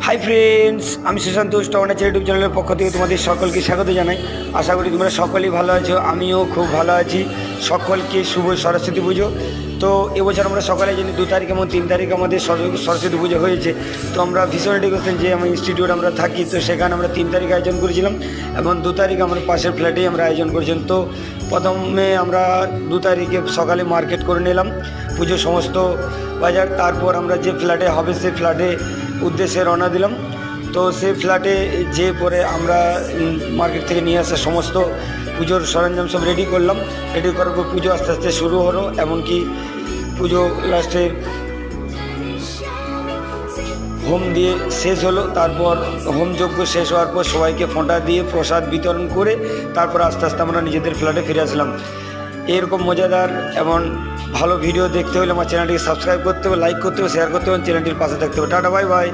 Hi friends, আমি Sushant স্টনের YouTube চ্যানেলের পক্ষ থেকে তোমাদের সকলকে স্বাগত জানাই। আশা করি তোমরা সকলেই ভালো আছো, আমিও খুব ভালো আছি। সকলকে শুভ সরস্বতী পুজো। তো এবছর আমরা সকালে জানি 2 তারিখ এবং 3 তারিখ আমাদের সরস্বতী পুজো হয়েছে। তো আমরা ভীষণ ডেকোরেশন যে আমার ইনস্টিটিউট আমরা থাকি, তো সেখানে আমরা 3 তারিখ আয়োজন করেছিলাম এবং 2 তারিখ আমার পাশের ফ্ল্যাটেই আমরা আয়োজন করেছিলাম। তো প্রথমে আমরা 2 তারিখে সকালে মার্কেট করে নিলাম পুজো সমস্ত বাজার। তারপর আমরা যে ফ্ল্যাটে হবে সেই ফ্ল্যাটে উদ্দেশ্যে রওনা দিলাম। তো সেই ফ্ল্যাটে যে পরে আমরা মার্কেট থেকে নিয়ে আসা সমস্ত পুজোর সরঞ্জাম সব রেডি করলাম। রেডি করার পর পুজো আস্তে আস্তে শুরু হলো, এমনকি পুজো লাস্টে হোম দিয়ে শেষ হলো। তারপর হোম যজ্ঞ শেষ হওয়ার পর সবাইকে ফোঁটা দিয়ে প্রসাদ বিতরণ করে তারপর আস্তে আস্তে আমরা নিজেদের ফ্ল্যাটে ফিরে আসলাম। এরকম মজাদার এবং ভালো ভিডিও দেখতে হলে আমার চ্যানেলটিকে সাবস্ক্রাইব করতে হবে, লাইক করতে হবে, শেয়ার করতে হবে, চ্যানেলটির পাশে থাকতে হবে। Tata, bye bye.